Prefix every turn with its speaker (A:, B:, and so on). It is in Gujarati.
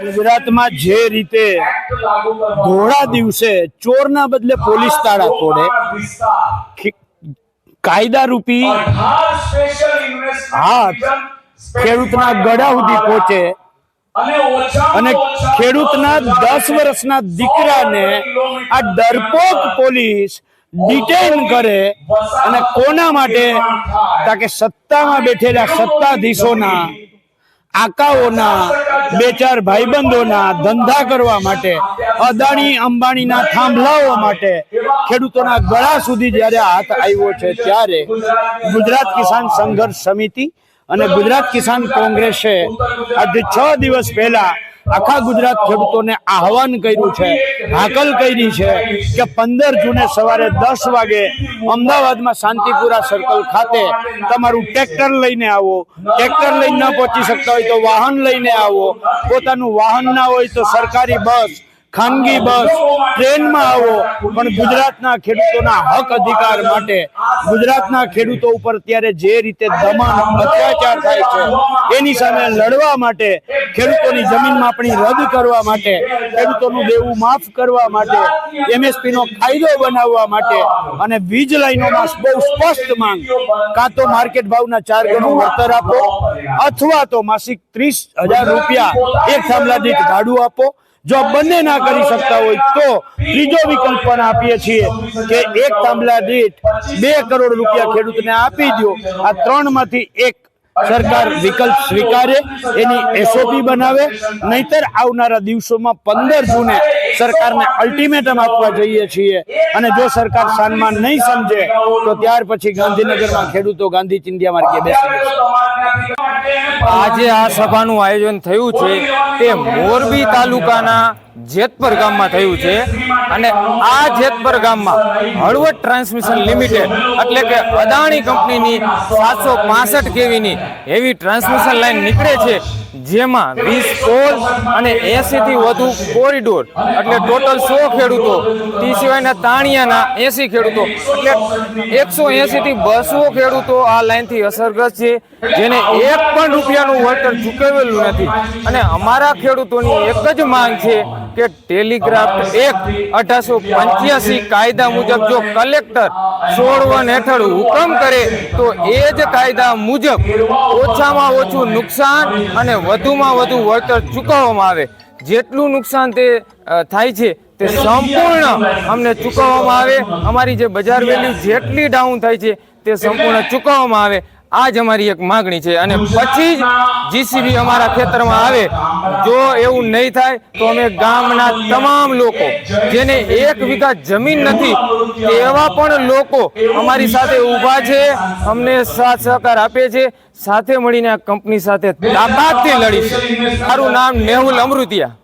A: ગુજરાતમાં જે રીતે ધોળા દિવસે ચોરના બદલે પોલીસ તાળા તોડે, કાયદા રૂપી હાથ ખેડૂતના ગળા સુધી પહોંચે અને ખેડૂતના 10 વર્ષના દીકરાને આ ડરપોક પોલીસ ડિટેન કરે અને કોના માટે? તાકે સત્તામાં બેઠેલા સત્તાધીશોના, આકાઓના, બે ચાર ભાઈબંધોના ધંધા કરવા માટે, અદાણી અંબાણીના થાંભલાઓ માટે ખેડૂતોના ગળા સુધી જ્યારે હાથ આવ્યો છે, ત્યારે ગુજરાત કિસાન સંઘર્ષ સમિતિ અને ગુજરાત કિસાન કોંગ્રેસે આજે 6 દિવસ પહેલા આખા ગુજરાત ખેડૂતોને આહવાન કર્યું છે, હાકલ કરી છે કે 15 જૂને સવારે 10 વાગે અમદાવાદમાં શાંતિપુરા સર્કલ ખાતે તમારું ટ્રેક્ટર લઈને આવો, ટ્રેક્ટર લઈને ન પહોંચી શકતા હોય તો વાહન લઈને આવો, પોતાનું વાહન ના હોય તો સરકારી બસ, ખાનગી બસ, ટ્રેનમાં આવો, પણ ગુજરાતના ખેડૂતોના હક અધિકાર માટે, ગુજરાતના ખેડૂતો ઉપર અત્યારે જે રીતે દમન અત્યાચાર થાય છે એની સામે લડવા માટે, ખેડૂતોની જમીન માપણી રદ કરવા માટે, ખેડૂતોનું દેવું માફ કરવા માટે, MSP નો કાયદો બનાવવા માટે અને વીજ લાઈનોમાં બહુ સ્પષ્ટ માંગ, કાં તો માર્કેટ ભાવના 4 ગણું વળતર આપો અથવા તો માસિક 30,000 રૂપિયા એક થાંભલા દીઠ ભાડું આપો। જો બંને ના કરી શકતા હોય તો ત્રીજો વિકલ્પ પણ આપીએ છીએ કે એક થાંભલા દીઠ 2 કરોડ રૂપિયા ખેડૂતને આપી દો। આ 3 માંથી એક સરકાર વિકલ્પ સ્વીકારે, એની SOP બનાવે, નહીતર આવનારા દિવસોમાં 15 જૂને સરકારને અલ્ટિમેટમ આપવા જઈએ છીએ અને જો સરકાર સાન્માન નહીં સમજે તો ત્યાર પછી ગાંધીનગરમાં ખેડૂતો ગાંધી ચિંધ્યા માર્ગે બેસી જશે।
B: આજે આ સભાનું આયોજન થયું છે તે મોરબી તાલુકાના જેતપર ગામમાં થયું છે અને આ જેતપર ગામમાં હળવદ ટ્રાન્સમિશન લિમિટેડ એટલે કે અદાણી કંપનીની 765 kVની એવી ટ્રાન્સમિશન લાઈન નીકળે છે, જેમાં 20 પોલ અને 80 થી વધુ કોરિડોર એટલે ટોટલ 100 ખેડૂતો, તે સિવાયના તાણિયાના 80 ખેડૂતો એટલે 180 થી 200 ખેડૂતો આ લાઈનથી અસરગ્રસ્ત છે, જેને એક પણ રૂપિયાનું વળતર ચૂકવેલું નથી। અને અમારા ખેડૂતોની એક જ માંગ છે કે ટેલિગ્રાફ એક્ટ 1885 કાયદા મુજબ જો કલેક્ટર 16 હેઠળ હુકમ કરે તો એ જ કાયદા મુજબ ઓછામાં ઓછું નુકસાન અને વધુમાં વધુ વળતર ચૂકવવામાં આવે। જેટલું નુકસાન તે થાય છે તે સંપૂર્ણ અમને ચૂકવવામાં આવે। અમારી જે બજાર વેલ્યુ જેટલી ડાઉન થાય છે તે સંપૂર્ણ ચૂકવવામાં આવે। આ જ અમારી એક માગણી છે અને પછી જ જીસીબી અમારા ખેતરમાં આવે। જો એવું નહીં થાય તો અમે ગામના તમામ લોકો જેને 1 વીઘા જમીન નથી એવા પણ લોકો અમારી સાથે ઊભા છે, અમને સાથ સહકાર આપે છે, સાથે મળીને આ કંપની સાથે તાકાતથી લડીશું। મારું નામ મેહુલ અમૃતિયા।